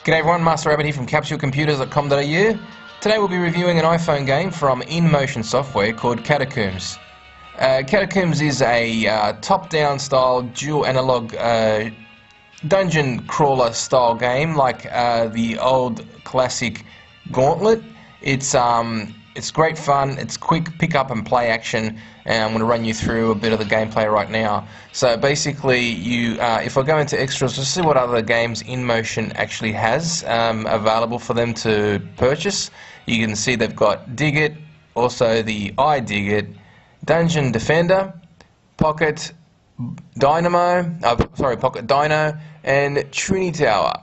G'day everyone, Master Rabbit here from CapsuleComputers.com.au. Today we'll be reviewing an iPhone game from InMotion Software called Catacombs. Catacombs is a top-down style dual analog dungeon crawler style game like the old classic Gauntlet. It's great fun, it's quick pick up and play action, and I'm going to run you through a bit of the gameplay right now. So basically, if I go into extras to see what other games InMotion actually has available for them to purchase, you can see they've got Dig It, also the I Dig It, Dungeon Defender, Pocket Dino, and Trini Tower.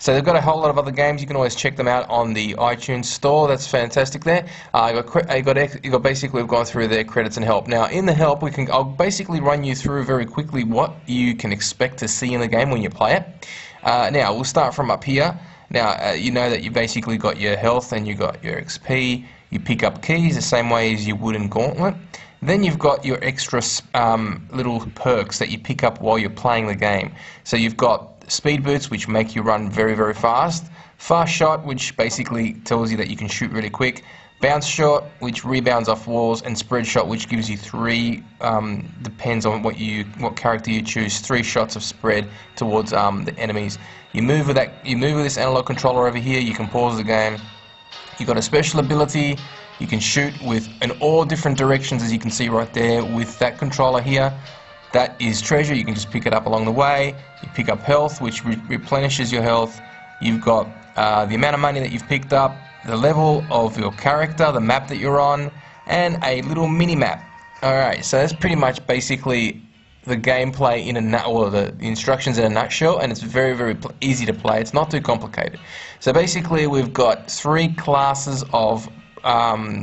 So they've got a whole lot of other games. You can always check them out on the iTunes store. That's fantastic there. Basically, we've gone through their credits and help. Now, in the help, I'll basically run you through very quickly what you can expect to see in the game when you play it. Now, we'll start from up here. Now, you know that you basically got your health and you got your XP. You pick up keys the same way as you would in Gauntlet. Then you've got your extra little perks that you pick up while you're playing the game. So you've got speed boots, which make you run very, very fast. Fast shot, which basically tells you that you can shoot really quick. Bounce shot, which rebounds off walls, and spread shot, which gives you three, depends on what character you choose, 3 shots of spread towards the enemies. You move with this analog controller over here. You can pause the game. You've got a special ability. You can shoot in all different directions, as you can see right there with that controller here. That is treasure. You can just pick it up along the way. You pick up health, which replenishes your health. You've got the amount of money that you've picked up, the level of your character, the map that you're on, and a little mini-map. Alright, so that's pretty much basically the gameplay or the instructions in a nutshell, and it's very, very easy to play. It's not too complicated. So basically, we've got 3 classes of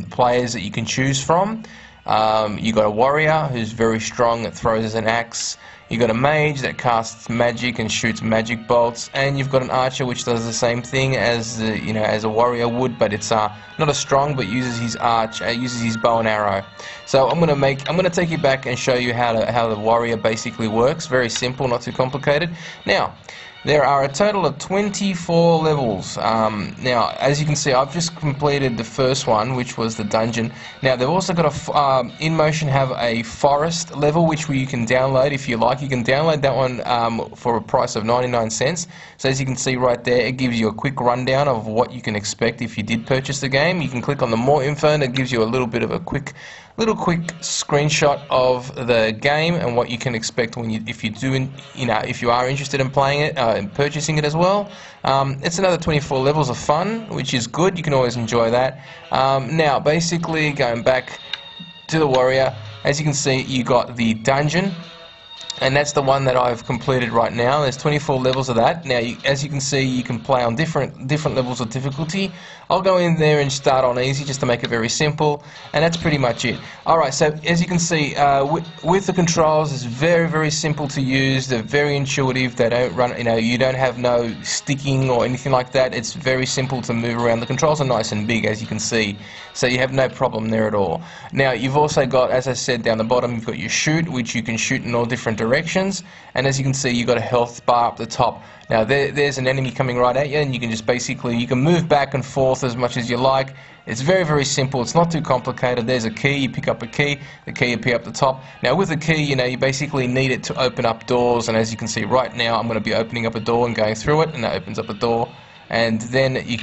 players that you can choose from. You've got a warrior who's very strong that throws an axe. You've got a mage that casts magic and shoots magic bolts, and you've got an archer which does the same thing as as a warrior would, but it's not as strong, but uses his uses his bow and arrow. So I'm gonna take you back and show you how the warrior basically works. Very simple, not too complicated. Now, there are a total of 24 levels. Now, as you can see, I've just completed the first one, which was the dungeon. Now, they've also got InMotion have a forest level, which you can download if you like. You can download that one for a price of 99 cents. So as you can see right there, it gives you a quick rundown of what you can expect if you did purchase the game. You can click on the more info, and it gives you a little bit of a quick screenshot of the game and what you can expect if you are interested in playing it and purchasing it as well. It's another 24 levels of fun, which is good. You can always enjoy that. Now, basically, going back to the warrior, as you can see, you got the dungeon, and that's the one that I've completed right now. There's 24 levels of that. Now, as you can see, you can play on different levels of difficulty. I'll go in there and start on easy just to make it very simple, and that's pretty much it. Alright, so as you can see, with the controls, it's very, very simple to use. They're very intuitive. They don't run, you don't have no sticking or anything like that. It's very simple to move around. The controls are nice and big, as you can see, so you have no problem there at all. Now, you've also got, as I said, down the bottom, you've got your shoot, which you can shoot in all different directions, and as you can see, you've got a health bar up the top. Now, there's an enemy coming right at you, and you can just you can move back and forth as much as you like. It's very, very simple. It's not too complicated. There's a key. You pick up a key. The key you pick up the top. Now, with the key, you basically need it to open up doors, and as you can see right now, I'm going to be opening up a door and going through it, and that opens up a door, and then you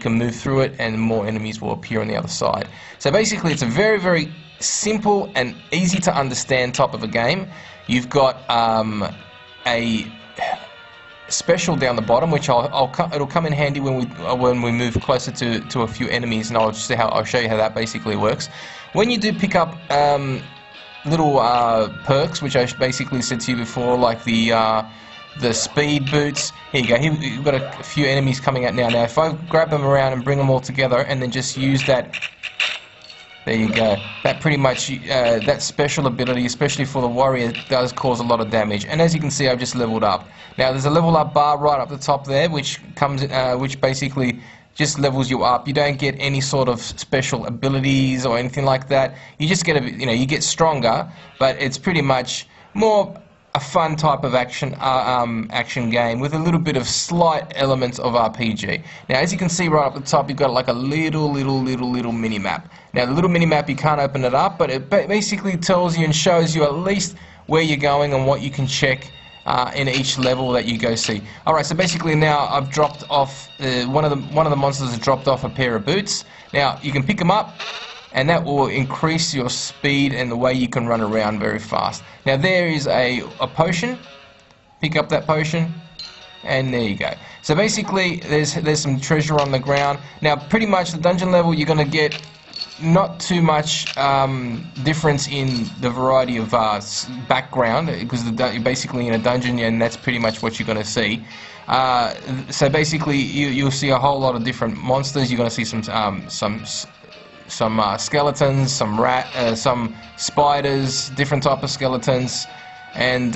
can move through it, and more enemies will appear on the other side. So basically, it's a very, very simple and easy to understand type of a game. You've got a special down the bottom, which it'll come in handy when we move closer to a few enemies, and I'll show you how that basically works. When you do pick up little perks, which I basically said to you before, like the speed boots. Here you go. Here you've got a few enemies coming out now. Now, if I grab them around and bring them all together, and then just use that. There you go. That pretty much, that special ability, especially for the warrior, does cause a lot of damage. And as you can see, I've just leveled up. Now, there's a level up bar right up the top there, which basically just levels you up. You don't get any sort of special abilities or anything like that. You just get you get stronger, but it's pretty much more a fun type of action game with a little bit of slight elements of RPG. Now, as you can see right up the top, you've got like a little mini map. Now, the little mini map, you can't open it up, but it basically tells you and shows you at least where you're going and what you can check in each level that you go see. Alright, so basically now I've dropped off one of the monsters has dropped off a pair of boots. Now you can pick them up, and that will increase your speed and the way you can run around very fast. Now there is a potion. Pick up that potion, and there you go. So basically there's some treasure on the ground. Now pretty much the dungeon level, you're going to get not too much difference in the variety of background, because you're basically in a dungeon and that's pretty much what you're going to see. So basically you'll see a whole lot of different monsters. You're going to see some skeletons, some spiders, different type of skeletons, and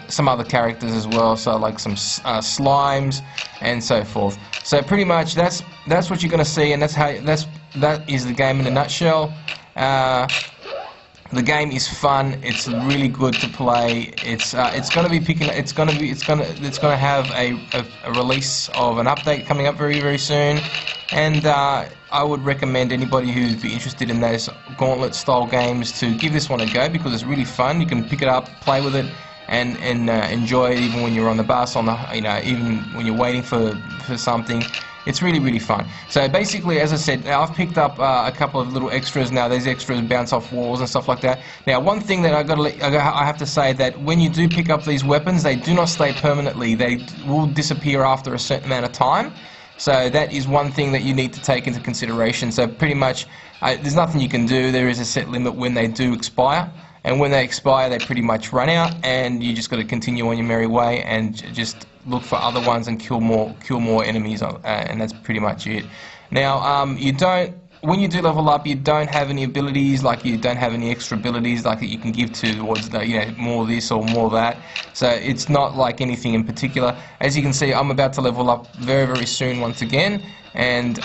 some other characters as well, so like some slimes and so forth. So pretty much that's what you're going to see, and that is the game in a nutshell. The game is fun. It's really good to play. It's going to have a release of an update coming up very soon, and I would recommend anybody who'd be interested in those Gauntlet style games to give this one a go, because it's really fun. You can pick it up, play with it, and enjoy it even when you're on the bus, even when you're waiting for something. It's really fun. So basically, as I said, I've picked up a couple of little extras now. These extras bounce off walls and stuff like that. Now, one thing that I have to say, that when you do pick up these weapons, they do not stay permanently. They will disappear after a certain amount of time. So that is one thing that you need to take into consideration. So pretty much, there's nothing you can do. There is a set limit when they do expire. And when they expire, they pretty much run out, and you just got to continue on your merry way and just look for other ones and kill more enemies, and that's pretty much it. Now, when you do level up, you don't have any abilities, like you don't have any extra abilities like that you can give towards more this or more that. So it's not like anything in particular. As you can see, I'm about to level up very soon once again, and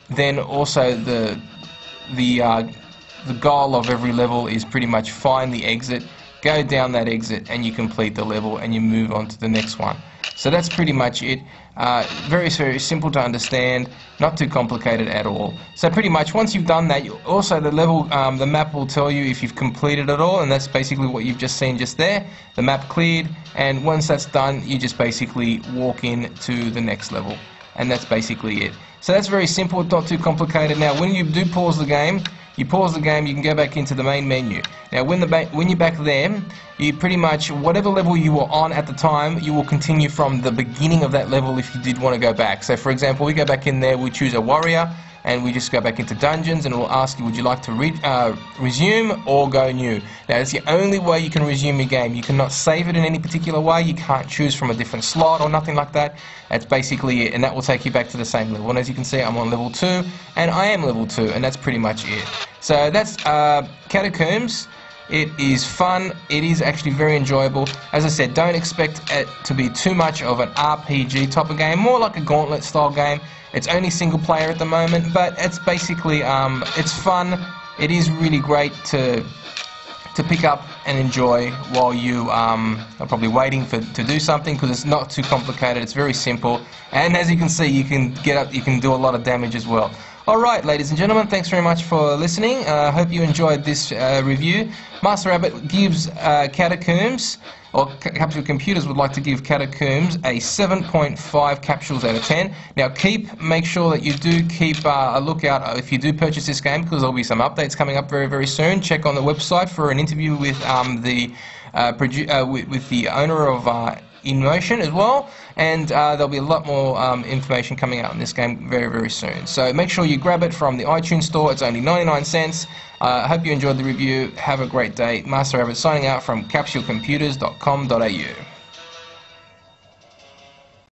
then also the goal of every level is pretty much find the exit, go down that exit, and you complete the level and you move on to the next one. So that's pretty much it. Very simple to understand, not too complicated at all. So pretty much once you've done that, also the map will tell you if you've completed it all, and that's basically what you've just seen just there. The map cleared, and once that's done, you just basically walk in to the next level, and that's basically it. So that's very simple, not too complicated. Now when you do pause the game, you can go back into the main menu. Now when you're back there, you pretty much, whatever level you were on at the time, you will continue from the beginning of that level if you did want to go back. So for example, we go back in there, we choose a warrior, and we just go back into dungeons, and it will ask you, would you like to resume or go new? Now it's the only way you can resume your game. You cannot save it in any particular way. You can't choose from a different slot or nothing like that. That's basically it, and that will take you back to the same level. And as you can see, I'm on level 2, and I am level 2, and that's pretty much it. So that's Catacombs. It is fun. It is actually very enjoyable. As I said, don't expect it to be too much of an RPG type of game, more like a Gauntlet style game. It's only single player at the moment, but it's basically, it's fun. It is really great to pick up and enjoy while you are probably waiting to do something, because it's not too complicated. It's very simple, and as you can see, you can do a lot of damage as well. Alright, ladies and gentlemen, thanks very much for listening. I hope you enjoyed this review. Master Rabbit gives Catacombs, or Capsule Computers would like to give Catacombs a 7.5 capsules out of 10. Now make sure that you do keep a lookout if you do purchase this game, because there'll be some updates coming up very soon. Check on the website for an interview with the owner of InMotion as well, and there'll be a lot more information coming out on this game very soon. So make sure you grab it from the iTunes store. It's only 99 cents. I hope you enjoyed the review. Have a great day. Master Rabbit signing out from capsulecomputers.com.au.